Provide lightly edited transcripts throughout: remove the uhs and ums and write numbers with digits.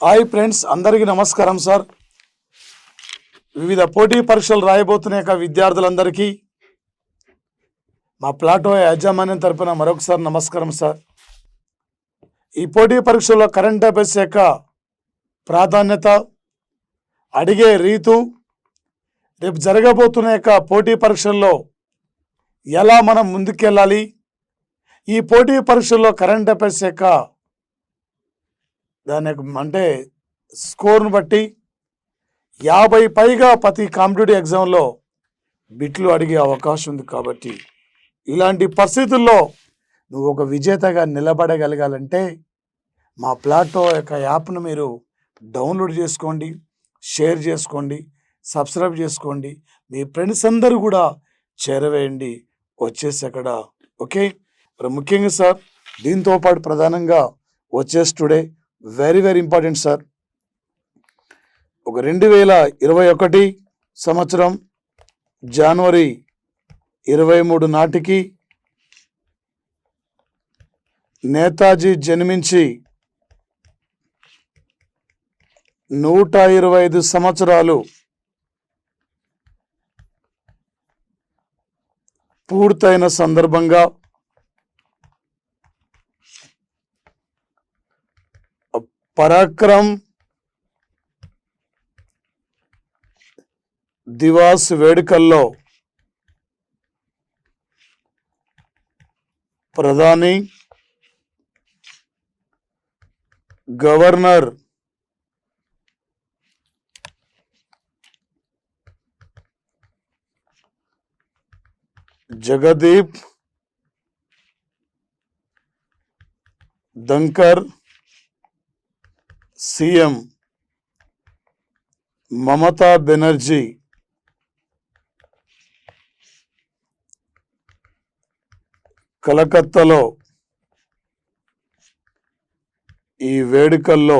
Hi friends, అందరికీ నమస్కారం sir. వివిధ పోటీ పరీక్షలు రాయబోతున్న విద్యార్థులందరికీ మా ప్లాటో యాజమాన్యం తరపున మరొకసారి నమస్కారం సార్. ఈ పోటీ పరీక్షల్లో కరెంట్ అఫైర్స్ యొక్క ప్రాధాన్యత, అడిగే రీతు, రేపు జరగబోతున్న పోటీ పరీక్షల్లో ఎలా మనం ముందుకెళ్ళాలి, ఈ పోటీ పరీక్షల్లో కరెంట్ అఫైర్స్ యొక్క దాని అంటే స్కోర్ను బట్టి 50 పైగా ప్రతి కాంపిటేటివ్ ఎగ్జామ్లో బిట్లు అడిగే అవకాశం ఉంది. కాబట్టి ఇలాంటి పరిస్థితుల్లో నువ్వు ఒక విజేతగా నిలబడగలగాలంటే మా ప్లాటో యొక్క యాప్ను మీరు డౌన్లోడ్ చేసుకోండి, షేర్ చేసుకోండి, సబ్స్క్రైబ్ చేసుకోండి, మీ ఫ్రెండ్స్ అందరూ కూడా చేరవేయండి. వచ్చేసి అక్కడ ఓకే. మరి ముఖ్యంగా సార్, దీంతో పాటు ప్రధానంగా వచ్చేసి టుడే వెరీ ఇంపార్టెంట్ సార్. ఒక 2021 సంవత్సరం జనవరి 23 నాటికి నేతాజీ జన్మించి 125 సంవత్సరాలు పూర్తయిన సందర్భంగా పరాక్రమ్ దివాస్ వేడుకల్లో ప్రధాని, గవర్నర్ జగదీప్ ధన్కర్, సీఎం మమతా బెనర్జీ కలకత్తాలో ఈ వేడుకల్లో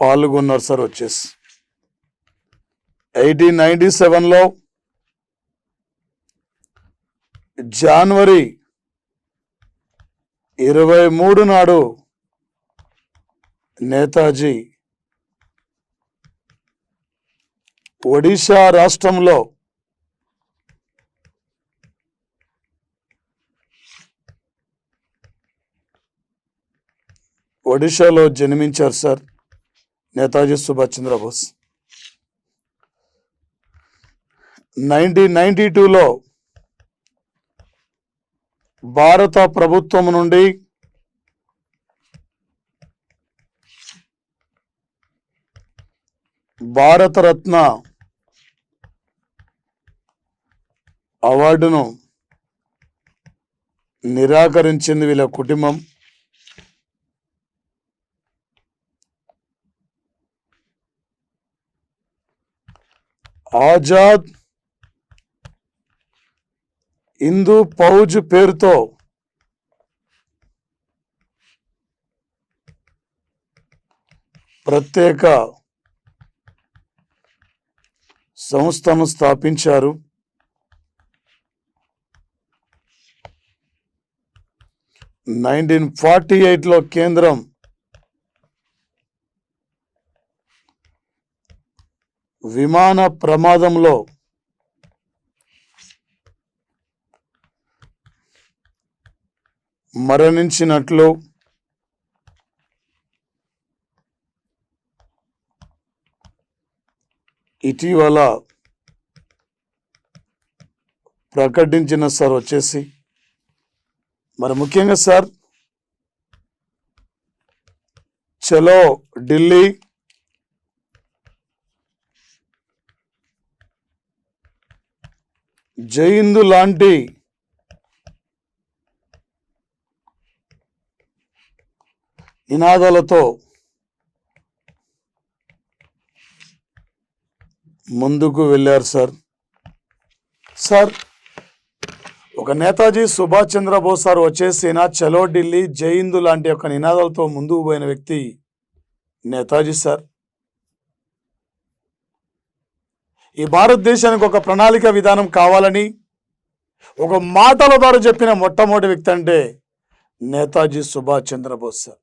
పాల్గొన్నారు సార్. వచ్చేసి 1897లో జనవరి 23 నాడు నేతాజీ ఒడిశా రాష్ట్రంలో ఒడిశాలో జన్మించారు సార్ నేతాజీ సుభాష్ చంద్రబోస్. 1992లో భారత ప్రభుత్వం నుండి భారతరత్న అవార్డును నిరాకరించింది వీళ్ళ కుటుంబం. ఆజాద్ హిందూ ఫౌజ్ పేరుతో ప్రత్యేక సంస్థను స్థాపించారు. 1948లో కేంద్రం విమాన ప్రమాదంలో మరణించినట్లు ఇటీవల ప్రకటించిన సార్. వచ్చేసి మరి ముఖ్యంగా సార్, చలో ఢిల్లీ, జై హిందూ లాంటి నినాదాలతో ముందుకు వెళ్ళారు సార్. ఒక నేతాజీ సుభాష్ చంద్రబోస్ సార్ వచ్చేసి చలో ఢిల్లీ, జై హిందూ లాంటి ఒక నినాదాలతో ముందుకు పోయిన వ్యక్తి నేతాజీ సార్. ఈ భారతదేశానికి ఒక ప్రణాళిక విధానం కావాలని ఒక మాటల ద్వారా చెప్పిన మొట్టమొదటి వ్యక్తి అంటే నేతాజీ సుభాష్ చంద్రబోస్ సార్.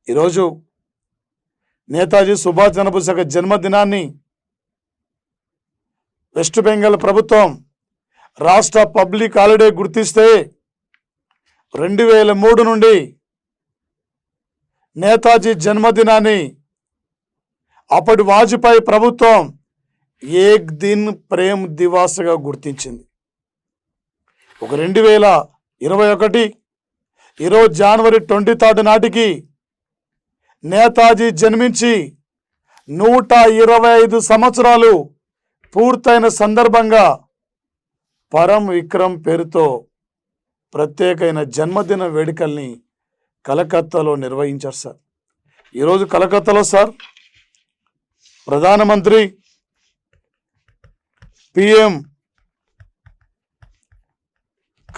ఈరోజు నేతాజీ సుభాష్ చంద్రబోస్ యొక్క జన్మదినాన్ని వెస్ట్ బెంగాల్ ప్రభుత్వం రాష్ట్ర పబ్లిక్ హాలిడే గుర్తిస్తే 2003 నుండి నేతాజీ జన్మదినాన్ని అప్పటి వాజ్పేయి ప్రభుత్వం ఏక్ దిన్ ప్రేమ్ దివాస్గా గుర్తించింది. 2021 ఈరోజు జనవరి 23 నాటికి నేతాజీ జన్మించి 125 సంవత్సరాలు పూర్తయిన సందర్భంగా పరం విక్రమ్ పేరుతో ప్రత్యేకమైన జన్మదిన వేడుకల్ని కలకత్తాలో నిర్వహించారు సార్. ఈరోజు కలకత్తాలో సార్ ప్రధానమంత్రి పిఎం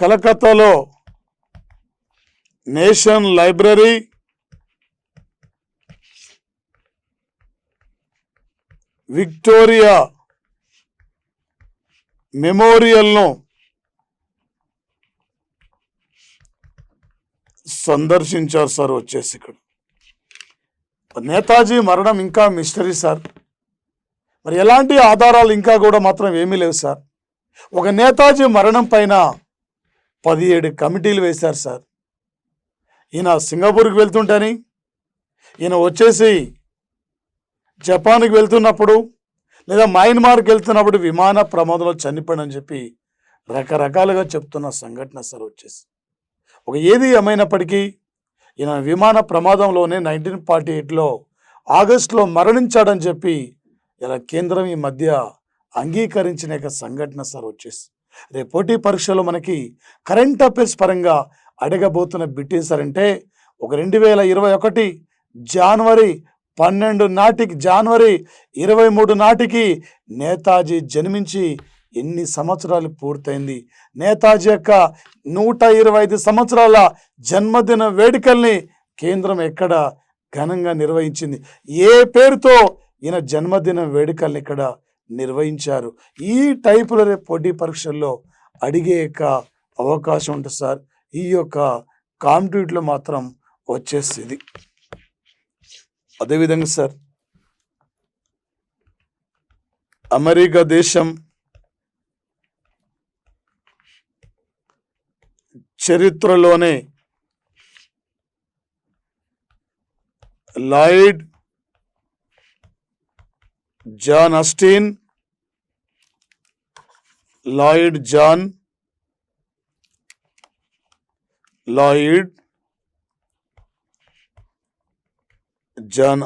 కలకత్తాలో నేషనల్ లైబ్రరీ, విక్టోరియా మెమోరియల్ను సందర్శించారు సార్. వచ్చేసి ఇక్కడ నేతాజీ మరణం ఇంకా మిస్టరీ సార్. మరి ఎలాంటి ఆధారాలు ఇంకా కూడా మాత్రం ఏమీ లేవు సార్. ఒక నేతాజీ మరణం పైన 17 కమిటీలు వేశారు సార్. ఈయన సింగపూర్కి వెళ్తుంటని, ఈయన వచ్చేసి జపాన్కి వెళ్తున్నప్పుడు లేదా మయన్మార్కి వెళ్తున్నప్పుడు విమాన ప్రమాదంలో చనిపోయాడని చెప్పి రకరకాలుగా చెప్తున్న సంఘటన సార్. వచ్చేసి ఒక ఏది ఏమైనప్పటికీ ఈయన విమాన ప్రమాదంలోనే 1948లో ఆగస్టులో మరణించాడని చెప్పి ఇలా కేంద్రం ఈ మధ్య అంగీకరించిన సంఘటన సార్. వచ్చేసి రేపు పోటీ పరీక్షలో మనకి కరెంట్ అఫైర్స్ పరంగా అడగబోతున్న బిట్ ఏం సార్ అంటే, ఒక 2021 జనవరి 12 నాటికి, జనవరి 23 నాటికి నేతాజీ జన్మించి ఎన్ని సంవత్సరాలు పూర్తయింది, నేతాజీ యొక్క 125 సంవత్సరాల జన్మదిన వేడుకల్ని కేంద్రం ఎక్కడ ఘనంగా నిర్వహించింది, ఏ పేరుతో ఈయన జన్మదిన వేడుకల్ని ఇక్కడ నిర్వహించారు. ఈ టైపులో రేపు పోటీ పరీక్షల్లో అడిగే అవకాశం ఉంటుంది సార్. ఈ యొక్క కాంపిటేటివ్లో మాత్రం వచ్చేస్తుంది. అదేవిధంగా సార్ అమెరికా దేశం చరిత్రలోనే Lloyd John Austin, Lloyd John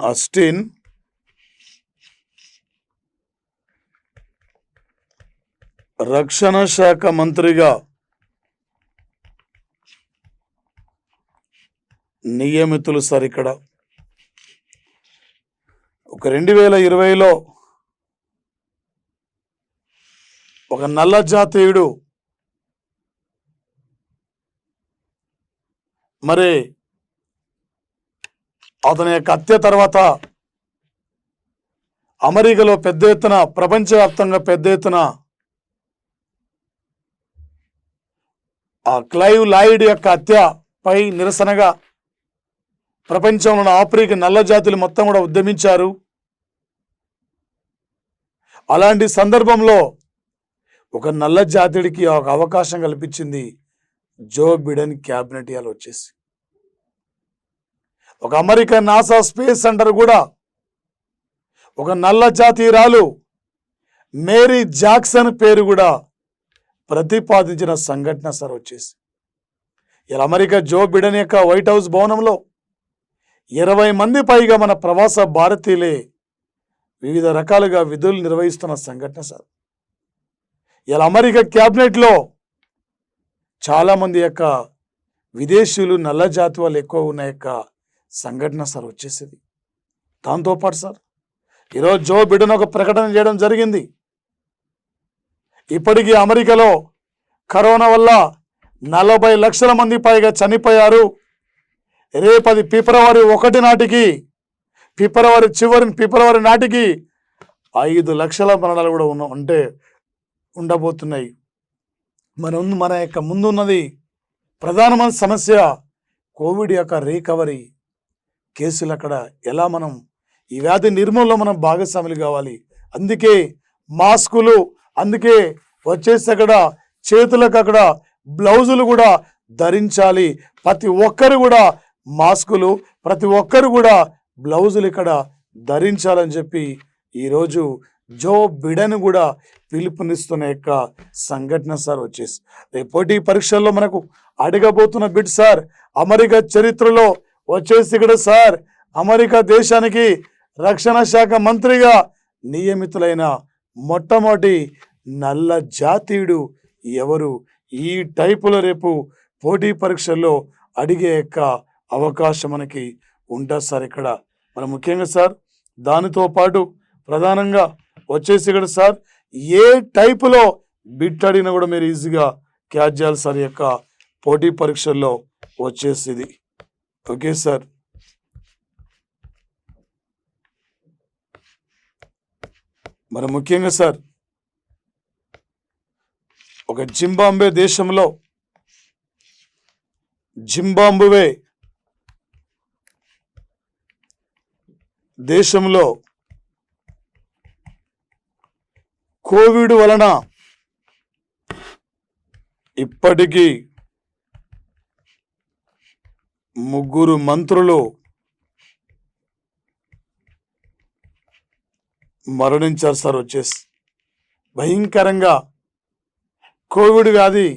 Austin రక్షణ శాఖ మంత్రిగా నియమితులు సార్. ఇక్కడ ఒక 2020లో ఒక నల్ల జాతీయుడు మరి అతని యొక్క హత్య తర్వాత అమెరికాలో పెద్ద ఎత్తున, ప్రపంచవ్యాప్తంగా పెద్ద ఎత్తున ఆ క్లైవ్ లాయిడ్ యొక్క హత్యపై నిరసనగా ప్రపంచంలోని ఆఫ్రికా నల్ల జాతులు మొత్తం కూడా ఉద్యమించారు. అలాంటి సందర్భంలో ఒక నల్ల జాతీయుడికి ఒక అవకాశం కల్పించింది జో బిడెన్ క్యాబినెట్. ఇవాళ వచ్చేసి ఒక అమెరికన్ నాసా స్పేస్ సెంటర్ కూడా ఒక నల్ల జాతీయురాలు మేరీ జాక్సన్ పేరు కూడా ప్రతిపాదించిన సంఘటన సార్. వచ్చేసి ఇలా అమెరికా జో బిడెన్ యొక్క వైట్ హౌస్ భవనంలో 20 మంది పైగా మన ప్రవాస భారతీయులే వివిధ రకాలుగా విధులు నిర్వహిస్తున్న సంఘటన సార్. ఇలా అమెరికా క్యాబినెట్లో చాలామంది యొక్క విదేశీయులు, నల్ల జాతి వాళ్ళు ఎక్కువ ఉన్న యొక్క సంఘటన సార్. వచ్చేసింది. దాంతోపాటు సార్ ఈరోజు జో బిడెన్ ఒక ప్రకటన చేయడం జరిగింది. ఇప్పటికీ అమెరికాలో కరోనా వల్ల 40 లక్షల మంది పైగా చనిపోయారు. రేపది ఫిబ్రవరి 1 నాటికి, ఫిబ్రవరి నాటికి 5 లక్షల మరణాలు కూడా ఉండబోతున్నాయి. మన యొక్క ముందున్నది ప్రధానమైన సమస్య కోవిడ్ యొక్క రికవరీ. కేసులు అక్కడ ఎలా మనం ఈ వ్యాధి నిర్మూలనలో మనం భాగస్వాములు కావాలి. అందుకే మాస్కులు, అందుకే వచ్చేసి అక్కడ చేతులకు అక్కడ బ్లౌజులు కూడా ధరించాలి. ప్రతి ఒక్కరు కూడా మాస్కులు, ప్రతి ఒక్కరు కూడా బ్లౌజులు ఇక్కడ ధరించాలని చెప్పి ఈరోజు జో బిడెన్ కూడా పిలుపునిస్తున్న యొక్క సంఘటన సార్ వచ్చేసి రేపు పోటీ పరీక్షల్లో మనకు అడగబోతున్న బిడ్ సార్, అమెరికా చరిత్రలో వచ్చేసి ఇక్కడ సార్ అమెరికా దేశానికి రక్షణ శాఖ మంత్రిగా నియమితులైన మొట్టమొదటి నల్ల జాతీయుడు ఎవరు? ఈ టైపులో రేపు పోటీ పరీక్షల్లో అడిగే యొక్క అవకాశం మనకి ఉంటుంది సార్. ఇక్కడ మనం ముఖ్యంగా సార్ దానితో పాటు ప్రధానంగా వచ్చేసి ఇక్కడ సార్ ఏ టైపులో బిట్ అడిగినా కూడా మీరు ఈజీగా క్యాచ్ చేయాలి సార్ యొక్క పోటీ పరీక్షల్లో వచ్చేసి. Okay sir. మరి ముఖ్యంగా సార్ ఒక జింబాబ్వే దేశంలో కోవిడ్ వలన ఇప్పటికీ 3 మంత్రులు మరణించారు సార్. వచ్చేసి భయంకరంగా కోవిడ్ వ్యాధి,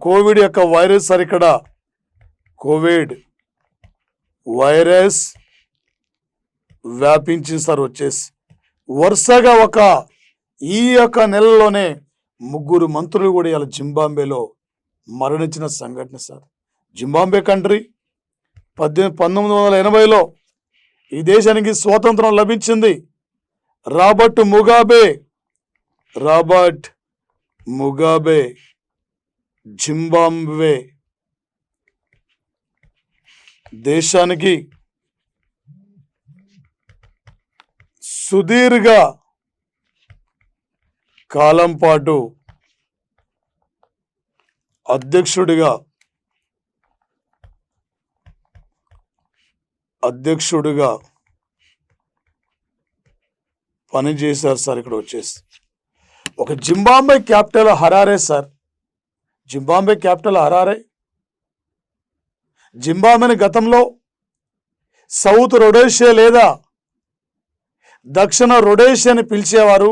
కోవిడ్ యొక్క వైరస్ సార్, ఇక్కడ కోవిడ్ వైరస్ వ్యాపించింది సార్. వచ్చేసి వరుసగా ఈ యొక్క నెలలోనే 3 మంత్రులు కూడా ఇలా జింబాబ్వేలో మరణించిన సంఘటన సార్. జింబాబ్వే కంట్రీ 1980లో ఈ దేశానికి స్వాతంత్రం లభించింది. రాబర్ట్ ముగాబే జింబాబ్వే దేశానికి సుదీర్ఘ కాలం పాటు అధ్యక్షుడిగా పనిచేశారు సార్. ఇక్కడ వచ్చేసి ఒక Zimbabwe capital Harare sir. Zimbabwe capital Harare. జింబాబ్వేని గతంలో సౌత్ రొడేషియా లేదా దక్షిణ రొడేషియా అని పిలిచేవారు.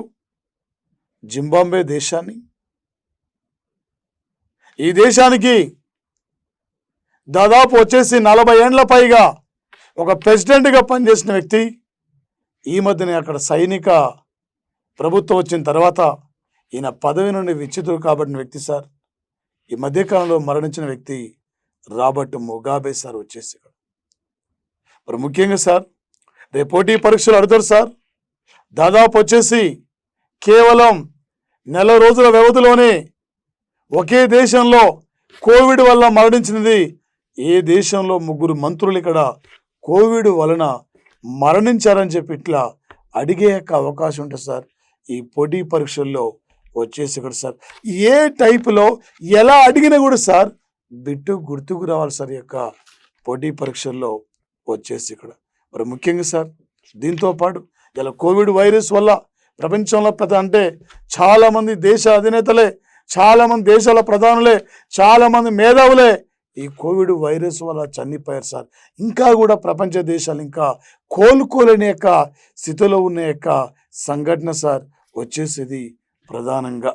జింబాబ్వే దేశాన్ని, ఈ దేశానికి దాదాపు వచ్చేసి 40 ఏండ్ల పైగా ఒక ప్రెసిడెంట్గా పనిచేసిన వ్యక్తి. ఈ మధ్యనే అక్కడ సైనిక ప్రభుత్వం వచ్చిన తర్వాత ఈయన పదవి నుండి విచ్యుతుడు కాబడిన వ్యక్తి సార్. ఈ మధ్యకాలంలో మరణించిన వ్యక్తి రాబర్ట్ ముగాబే సార్. వచ్చేసి మరి ముఖ్యంగా సార్ రేపు పోటీ పరీక్షలు అడుగుతారు సార్. దాదాపు వచ్చేసి కేవలం 4 రోజుల వ్యవధిలోనే ఒకే దేశంలో కోవిడ్ వల్ల మరణించినది ఏ దేశంలో 3 మంత్రులు ఇక్కడ కోవిడ్ వలన మరణించారని చెప్పి ఇట్లా అడిగే యొక్క అవకాశం ఉంటుంది సార్ ఈ పోటీ పరీక్షల్లో వచ్చేసి ఇక్కడ సార్. ఏ టైపులో ఎలా అడిగినా కూడా సార్ బిట్టు గుర్తుకు రావాలి సార్ యొక్క పోటీ పరీక్షల్లో వచ్చేసి ఇక్కడ. మరి ముఖ్యంగా సార్ దీంతో పాటు ఇలా కోవిడ్ వైరస్ వల్ల ప్రపంచంలో అంటే చాలామంది దేశ అధినేతలే, చాలామంది దేశాల ప్రధానులే, చాలామంది మేధావులే ఈ కోవిడ్ వైరస్ వల్ల చనిపోయారు సార్. ఇంకా కూడా ప్రపంచ దేశాలు ఇంకా కోలుకోలేని యొక్క స్థితిలో ఉన్న యొక్క సంఘటన సార్ వచ్చేసేది ప్రధానంగా.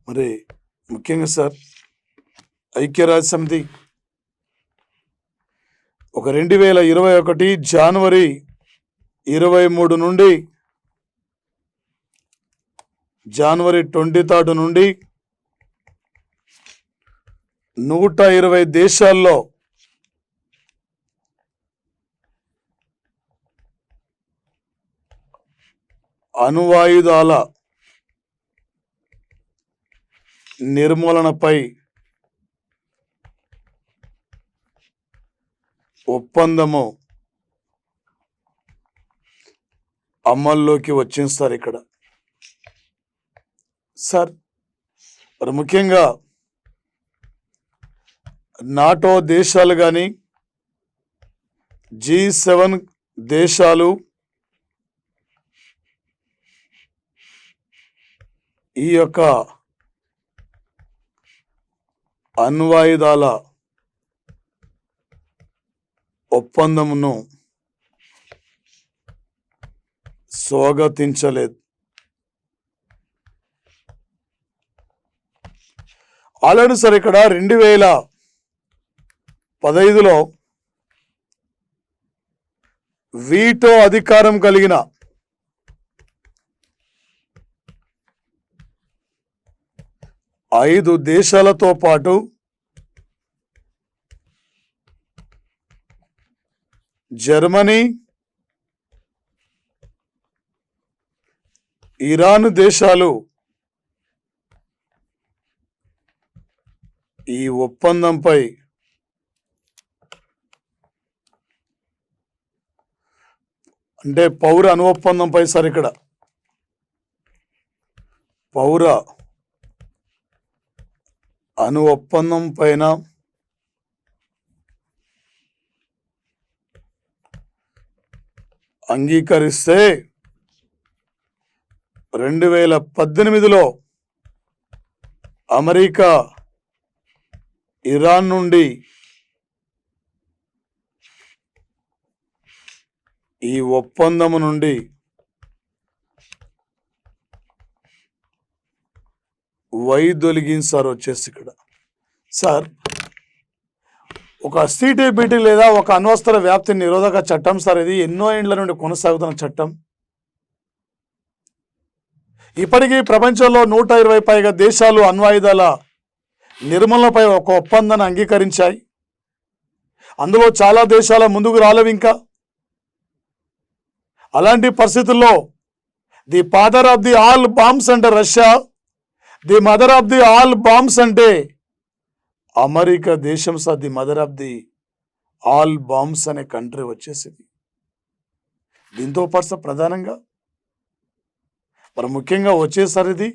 మరి ముఖ్యంగా సార్ ఐక్యరాజ్య సమితి ఒక 2021 జనవరి 23 నుండి జనవరి 23 నుండి 120 దేశాల్లో అణువాయుధాల నిర్మూలనపై ఒప్పందము అమల్లోకి వచ్చింది సార్. ఇక్కడ సార్ మరి ముఖ్యంగా నాటో దేశాలు కానీ G7 దేశాలు ఈ యొక్క అణ్వాయుధాల ఒప్పందమును స్వాగతించలేదు. ఆల్రెడీ సార్ ఇక్కడ 2015లో వీటో అధికారం కలిగిన ఐదు దేశాలతో పాటు జర్మనీ, ఇరాన్ దేశాలు ఈ ఒప్పందంపై అంటే పౌర అణు ఒప్పందంపై సార్ ఇక్కడ పౌర అణు ఒప్పందం పైన అంగీకరిస్తే 2018లో అమెరికా ఇరాన్ నుండి ఈ ఒప్పందము నుండి వైదొలిగించారు. వచ్చేసి ఇక్కడ సార్ ఒక సిటిబిటి లేదా ఒక అణ్వస్త్ర వ్యాప్తి నిరోధక చట్టం సార్, ఇది ఎన్నో ఏండ్ల నుండి కొనసాగుతున్న చట్టం. ఇప్పటికీ ప్రపంచంలో 120 పైగా దేశాలు అణ్వాయుధాల నిర్మూలనపై ఒక ఒప్పందాన్ని అంగీకరించాయి. అందులో చాలా దేశాల ముందుకు రాలేవు ఇంకా. అలాంటి పరిస్థితుల్లో the father of the all bombs అంటే Russia, the mother of the all bombs అంటే అమెరికా దేశం sir. The mother of the all bombs అనే కంట్రీ వచ్చేసింది. దీంతో పాటు ప్రధానంగా మరి ముఖ్యంగా వచ్చేసరి ఇది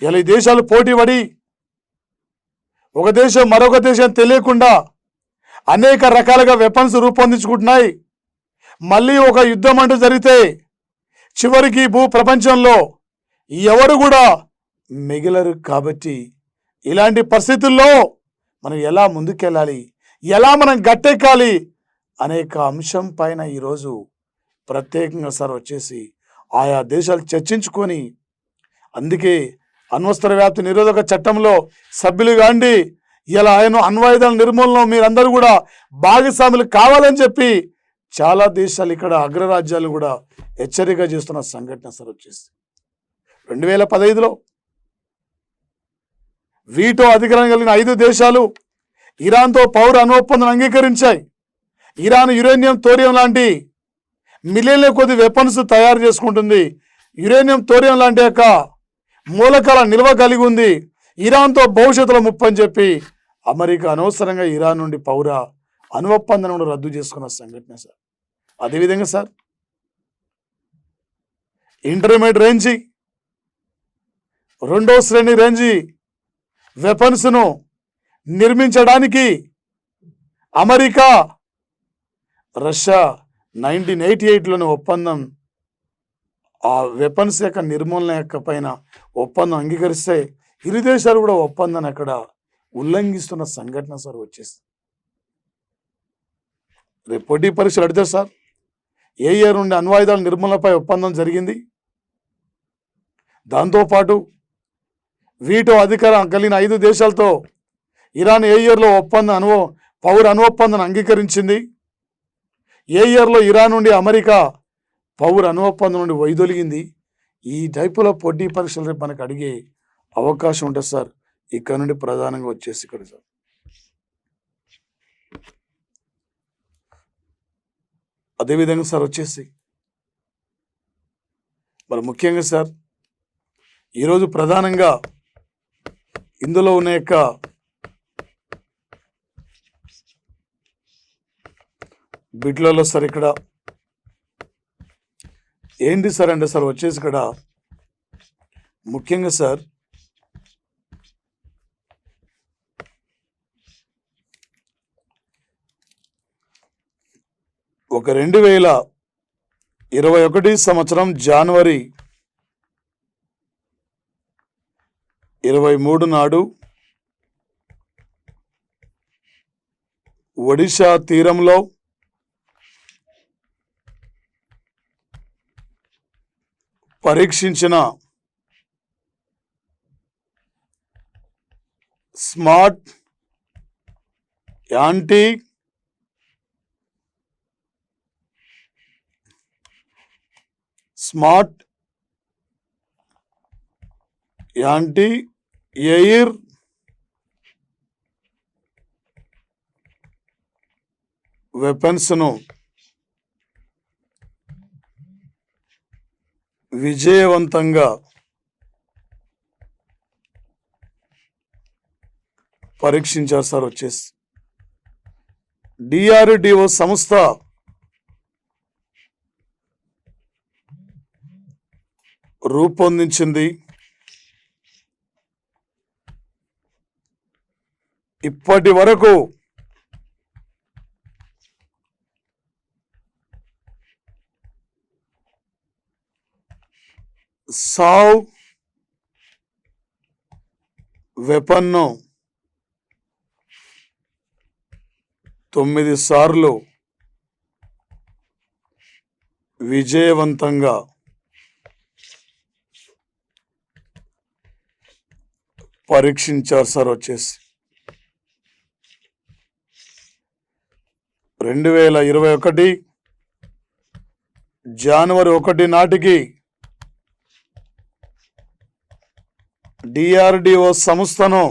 ఇలా ఈ దేశాలు పోటీ పడి ఒక దేశం మరొక దేశం తెలియకుండా అనేక రకాలుగా వెపన్స్ రూపొందించుకుంటున్నాయి. మళ్ళీ ఒక యుద్ధం అంటూ జరిగితే చివరికి భూ ప్రపంచంలో ఎవరు కూడా మిగిలరు. కాబట్టి ఇలాంటి పరిస్థితుల్లో మనం ఎలా ముందుకెళ్ళాలి, ఎలా మనం గట్టెక్కాలి అనేక అంశం పైన ఈరోజు ప్రత్యేకంగా సార్ వచ్చేసి ఆయా దేశాలు చర్చించుకొని, అందుకే అణ్వస్త్ర వ్యాప్తి నిరోధక చట్టంలో సభ్యులు కాండి, ఇలా ఆయన అణ్వాయుధాల నిర్మూలన మీరందరూ కూడా భాగస్వాములు కావాలని చెప్పి చాలా దేశాలు ఇక్కడ అగ్రరాజ్యాలు కూడా హెచ్చరిక చేస్తున్న సంఘటన సార్ వచ్చేసి 2015లో వీటో అధికారం కలిగిన 5 దేశాలు ఇరాన్తో పౌర అణు ఒప్పందం అంగీకరించాయి. ఇరాన్ యురేనియం, థోరియం లాంటి మిలియన్ల కొద్ది వెపన్స్ తయారు చేసుకుంటుంది. యురేనియం, థోరియం లాంటి యొక్క మూలకాల నిల్వ కలిగి ఉంది. ఇరాన్తో భవిష్యత్తులో ముప్పని చెప్పి అమెరికా అనవసరంగా ఇరాన్ నుండి పౌర అణు ఒప్పందం రద్దు చేసుకున్న సంఘటన సార్. అదేవిధంగా సార్ ఇంటర్మీడియట్ రేంజి, 2వ శ్రేణి రేంజి వెపన్స్ను నిర్మించడానికి అమెరికా, రష్యా 1988లోని ఒప్పందం ఆ వెపన్స్ యొక్క నిర్మూలన యొక్క పైన ఒప్పందం అంగీకరిస్తే ఇరు దేశాలు కూడా ఒప్పందాన్ని అక్కడ ఉల్లంఘిస్తున్న సంఘటన సార్ వచ్చేసి రేపు పోటీ పరీక్షలు అడితే సార్ ఏ ఇయర్ నుండి అణ్వాయుధాల నిర్మూలనపై ఒప్పందం జరిగింది. దాంతోపాటు వీటో అధికారం కలిగిన 5 దేశాలతో ఇరాన్ ఏ ఇయర్లో పౌర అణు ఒప్పందం అంగీకరించింది, ఏ ఇయర్లో ఇరాన్ నుండి అమెరికా పౌర అణు ఒప్పందం నుండి వైదొలిగింది. ఈ టైపులో పోటీ పరీక్షలు రేపు మనకు అడిగే అవకాశం ఉంటుంది సార్. ఇక్కడ నుండి ప్రధానంగా వచ్చేసి ఇక్కడ సార్ అదేవిధంగా సార్ వచ్చేసి మరి ముఖ్యంగా సార్ ఈరోజు ప్రధానంగా ఇందులో ఉన్న యొక్క బిడ్లలో సార్ ఇక్కడ ఏంటి సార్ అంటే సార్ వచ్చేసి ఇక్కడ ముఖ్యంగా సార్ ఒక 2021 సంవత్సరం జనవరి 23 నాడు ఒడిశా తీరంలో పరీక్షించిన స్మార్ట్ యాంటీ ఎయిర్ వెపన్స్ను విజయవంతంగా పరీక్షించారు సార్. వచ్చేసి DRDO సంస్థ రూపొందించింది. ఇప్పటి వరకు సావ్ వెపన్ను 9 సార్లు విజయవంతంగా పరీక్షించారు సార్. వచ్చేసి 2021 జనవరి 1 నాటికి DRDO సంస్థను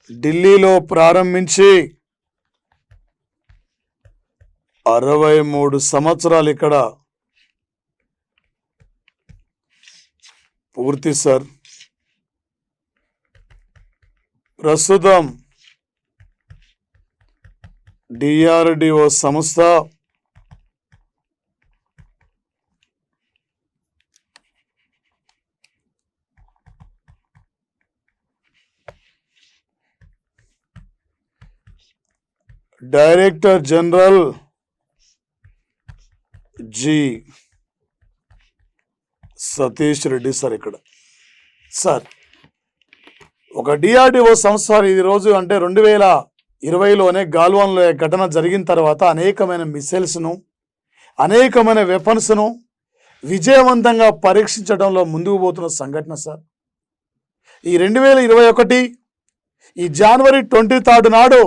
ఢిల్లీలో ప్రారంభించి 63 సంవత్సరాలు ఇక్కడ పూర్తి సార్. ప్రస్తుతం DRDO సంస్థ director general G Satish Reddy sir. ఇక్కడ సార్ ఒక DRDO సంస్థ ఈరోజు అంటే 2020లోనే గాల్వాన్లో ఘటన జరిగిన తర్వాత అనేకమైన మిసైల్స్ను అనేకమైన వెపన్స్ను విజయవంతంగా పరీక్షించడంలో ముందుకు పోతున్న సంఘటన సార్. ఈ 2021 ఈ జనవరి 23 నాడు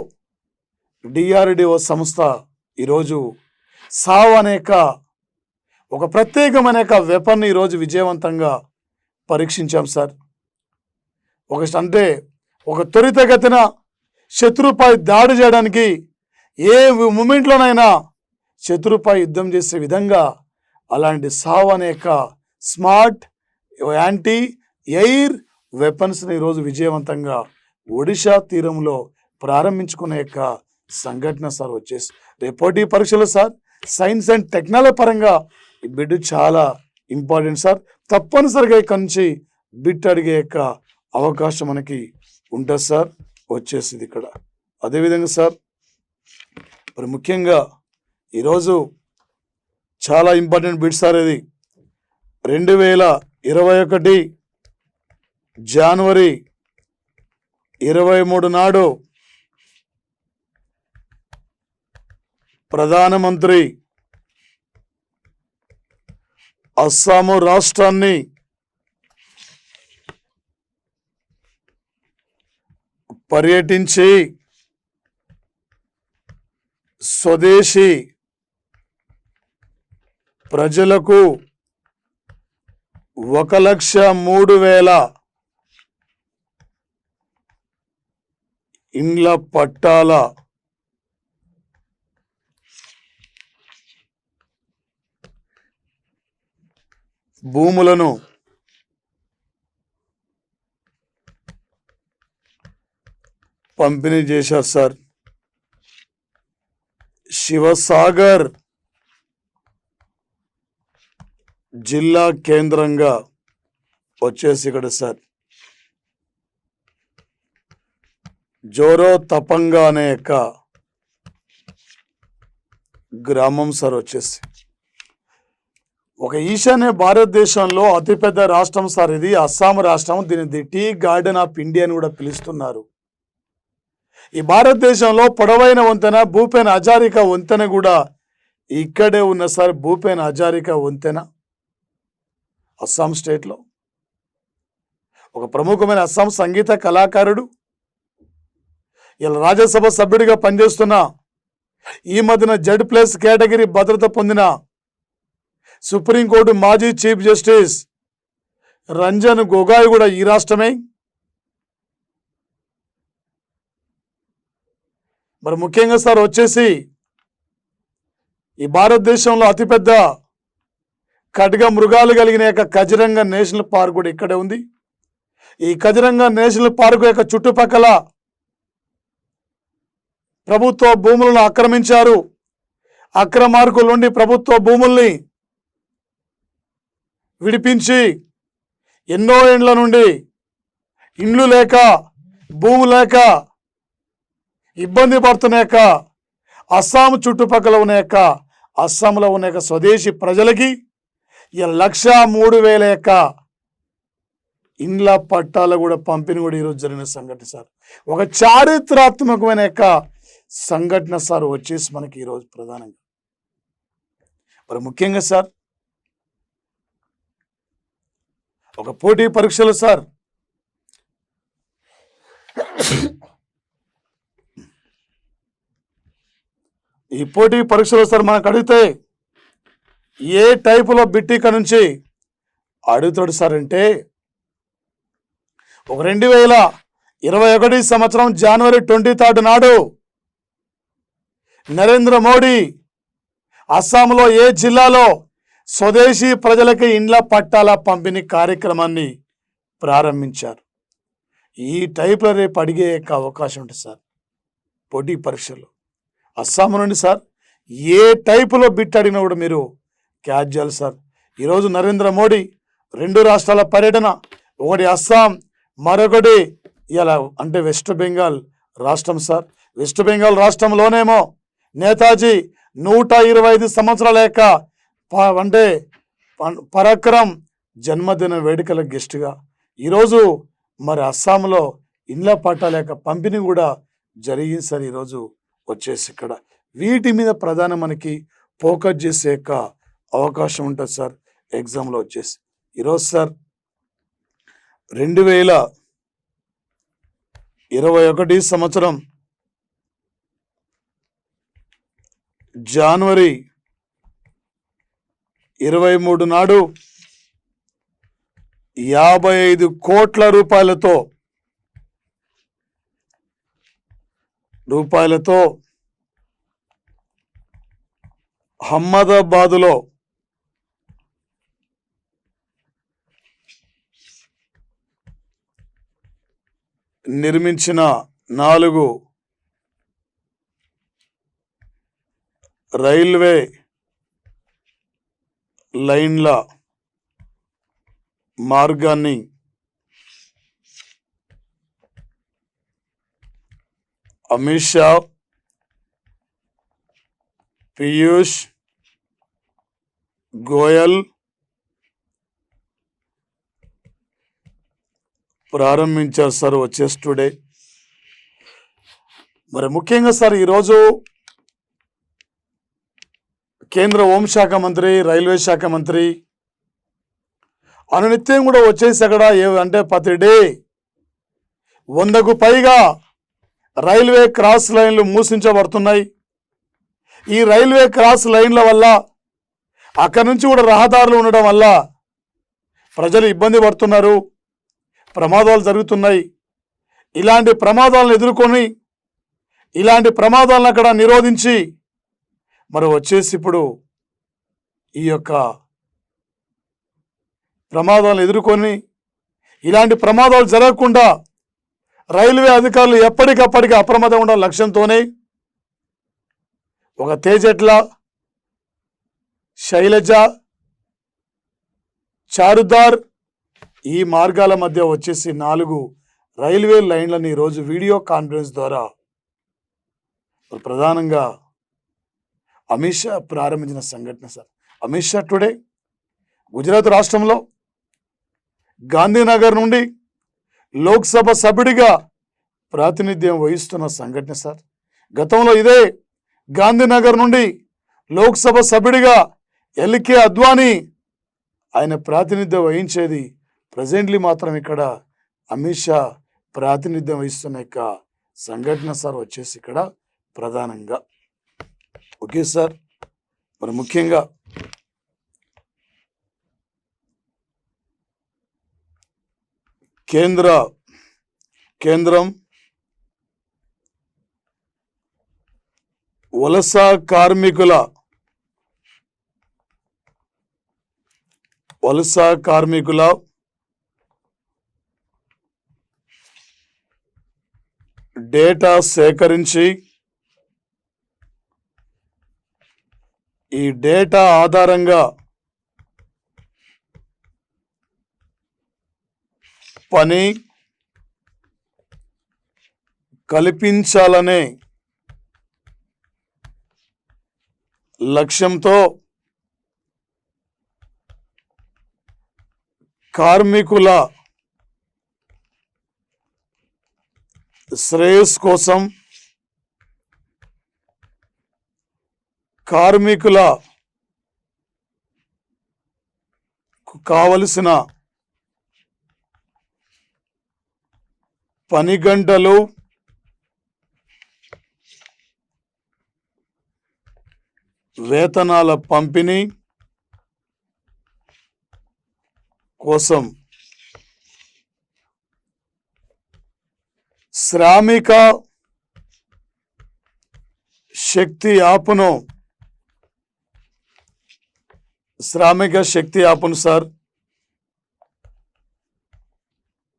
DRDO సంస్థ ఈరోజు సావ్ అనేక ఒక ప్రత్యేకమైన వెపన్ ఈరోజు విజయవంతంగా పరీక్షించాం సార్. ఒక త్వరితగతిన శత్రువుపై దాడి చేయడానికి ఏ మూమెంట్లోనైనా శత్రువుపై యుద్ధం చేసే విధంగా అలాంటి సావ్ అనేక స్మార్ట్ యాంటీ ఎయిర్ వెపన్స్ని ఈరోజు విజయవంతంగా ఒడిశా తీరంలో ప్రారంభించుకునే సంఘటన సార్. వచ్చేసి రేపోటీ పరీక్షలు సార్ సైన్స్ అండ్ టెక్నాలజీ పరంగా ఈ బిడ్ చాలా ఇంపార్టెంట్ సార్. తప్పనిసరిగా ఇక్కడి నుంచి బిట్ అడిగే అవకాశం మనకి ఉంటుంది సార్. వచ్చేసింది ఇక్కడ. అదేవిధంగా సార్ మరి ముఖ్యంగా ఈరోజు చాలా ఇంపార్టెంట్ బిడ్ సార్. ఇది 2021 జనవరి 23 నాడు ప్రధానమంత్రి అస్సాము రాష్ట్రాన్ని పర్యటించి స్వదేశీ ప్రజలకు 1,03,000 ఇండ్ల పట్టాల భూములను పంపిణీ చేశారు సార్. శివసాగర్ జిల్లా కేంద్రంగా వచ్చేసి ఇక్కడ సార్ జోరో తపంగా అనే యొక్క గ్రామం సార్ వచ్చేసి ఒక ఈశాన్య భారతదేశంలో అతిపెద్ద రాష్ట్రం సార్ ఇది. అస్సాం రాష్ట్రం. దీన్ని the tea garden of India అని కూడా పిలుస్తున్నారు. ఈ భారతదేశంలో పొడవైన వంతెన భూపేన్ హజారికా వంతెన కూడా ఇక్కడే ఉన్న సార్. భూపేన్ హజారికా వంతెన అస్సాం స్టేట్లో ఒక ప్రముఖమైన అస్సాం సంగీత కళాకారుడు, ఇలా రాజ్యసభ సభ్యుడిగా పనిచేస్తున్న, ఈ మధ్యన Z+ కేటగిరీ భద్రత పొందిన సుప్రీంకోర్టు మాజీ చీఫ్ జస్టిస్ రంజన్ గొగాయ్ కూడా ఈ రాష్ట్రమే. మరి ముఖ్యంగా సార్ వచ్చేసి ఈ భారతదేశంలో అతిపెద్ద ఖడ్గ మృగాలు కలిగిన యొక్క కజిరంగా నేషనల్ పార్క్ కూడా ఇక్కడే ఉంది. ఈ కజిరంగా నేషనల్ పార్క్ యొక్క చుట్టుపక్కల ప్రభుత్వ భూములను ఆక్రమించారు. అక్రమార్కుల నుండి ప్రభుత్వ భూముల్ని విడిపించి ఎన్నో ఏండ్ల నుండి ఇండ్లు లేక భూము లేక ఇబ్బంది పడుతున్న యొక్క అస్సాం చుట్టుపక్కల ఉన్న యొక్క అస్సాంలో ఉన్న యొక్క స్వదేశీ ప్రజలకి 1,03,000 యొక్క ఇండ్ల పట్టాలు కూడా పంపిణీ కూడా ఈరోజు జరిగిన సంఘటన సార్. ఒక చారిత్రాత్మకమైన యొక్క సంఘటన సార్ వచ్చేసి మనకి ఈరోజు ప్రధానంగా. మరి ముఖ్యంగా సార్ ఒక పోటీ పరీక్షలు సార్ ఈ పోటీ పరీక్షలు సార్ మనకు అడిగితే ఏ టైపులో బిట్టిక నుంచి అడుగుతాడు సార్ అంటే, ఒక 2021 సంవత్సరం జనవరి 23 నాడు నరేంద్ర మోడీ అస్సాంలో ఏ జిల్లాలో స్వదేశీ ప్రజలకి ఇండ్ల పట్టాల పంపిణీ కార్యక్రమాన్ని ప్రారంభించారు. ఈ టైప్లో రేపు అడిగే అవకాశం ఉంటుంది సార్ పోటీ పరీక్షలు. అస్సాం నుండి సార్ ఏ టైపులో బిట్ అడిగినా కూడా మీరు క్యాచ్ చేయాలి సార్. ఈరోజు నరేంద్ర మోడీ 2 రాష్ట్రాల పర్యటన, ఒకటి అస్సాం, మరొకటి ఇలా అంటే వెస్ట్ బెంగాల్ రాష్ట్రం సార్. వెస్ట్ బెంగాల్ రాష్ట్రంలోనేమో నేతాజీ 125 సంవత్సరాల యొక్క అంటే పరాక్రమ్ జన్మదిన వేడుకల గెస్ట్గా ఈరోజు మరి అస్సాంలో ఇండ్ల పట్టాల యొక్క పంపిణీ కూడా జరిగింది సార్. ఈరోజు వచ్చేసి ఇక్కడ వీటి మీద ప్రధాన మనకి ఫోకస్ చేసే యొక్క అవకాశం ఉంటుంది సార్ ఎగ్జామ్లో వచ్చేసి. ఈరోజు సార్ 2021 సంవత్సరం జనవరి 23 నాడు 55 కోట్ల రూపాయలతో అహ్మదాబాదులో నిర్మించిన 4 రైల్వే లైన్ల మార్గాన్ని అమిత్ షా, పీయూష్ గోయల్ ప్రారంభించారు సార్ వచ్చేసి టుడే. మరి ముఖ్యంగా సార్ ఈరోజు కేంద్ర హోంశాఖ మంత్రి, రైల్వే శాఖ మంత్రి అనునిత్యం కూడా వచ్చేసి అక్కడ అంటే ప్రతి డే 100కు పైగా రైల్వే క్రాస్ లైన్లు మూసించబడుతున్నాయి. ఈ రైల్వే క్రాస్ లైన్ల వల్ల అక్కడి నుంచి కూడా రహదారులు ఉండడం వల్ల ప్రజలు ఇబ్బంది పడుతున్నారు, ప్రమాదాలు జరుగుతున్నాయి. ఇలాంటి ప్రమాదాలను ఎదుర్కొని ఇలాంటి ప్రమాదాలను అక్కడ నిరోధించి మరి వచ్చేసి ఇప్పుడు ఈ యొక్క ప్రమాదాలను ఎదుర్కొని ఇలాంటి ప్రమాదాలు జరగకుండా రైల్వే అధికారులు ఎప్పటికప్పటికి అప్రమత్తంగా ఉండాలి లక్ష్యంతోనే ఒక తేజెట్ల, శైలజ, చారుదార్ ఈ మార్గాల మధ్య వచ్చేసి 4 రైల్వే లైన్లను ఈరోజు వీడియో కాన్ఫరెన్స్ ద్వారా ప్రధానంగా అమిత్ షా ప్రారంభించిన సంఘటన సార్. అమిత్ షా టుడే గుజరాత్ రాష్ట్రంలో గాంధీనగర్ నుండి లోక్సభ సభ్యుడిగా ప్రాతినిధ్యం వహిస్తున్న సంఘటన సార్. గతంలో ఇదే గాంధీనగర్ నుండి లోక్సభ సభ్యుడిగా ఎల్కే అద్వానీ ఆయన ప్రాతినిధ్యం వహించేది. ప్రజెంట్లీ మాత్రం ఇక్కడ అమిత్ షా ప్రాతినిధ్యం వహిస్తున్న యొక్క సంఘటన సార్ వచ్చేసి ఇక్కడ ప్రధానంగా. ఓకే సార్, మరి ముఖ్యంగా కేంద్రం వలస కార్మికుల డేటా సేకరించి ఈ డేటా ఆధారంగా పని కల్పించాలనే లక్ష్యంతో కార్మికుల శ్రేయస్సు కోసం కార్మికుల కావలసిన పని గంటలు, వేతనాల పంపిణీ కోసం శ్రామిక శక్తి యాప్ను సార్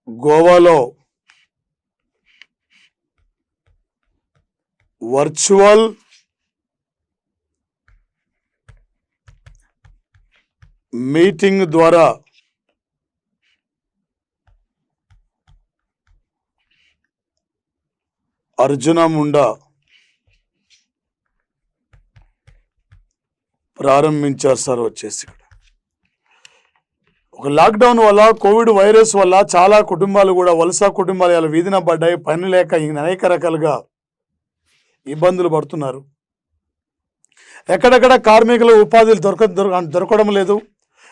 గోవాలో వర్చువల్ మీటింగ్ ద్వారా అర్జున ముండా ప్రారంభించారు సార్. వచ్చేసి ఇక్కడ ఒక లాక్డౌన్ వల్ల, కోవిడ్ వైరస్ వల్ల చాలా కుటుంబాలు కూడా, వలస కుటుంబాలు ఇలా వీధిన పడ్డాయి. పని లేక అనేక రకాలుగా ఇబ్బందులు పడుతున్నారు. ఎక్కడెక్కడ కార్మికులు ఉపాధులు దొరకడం లేదు,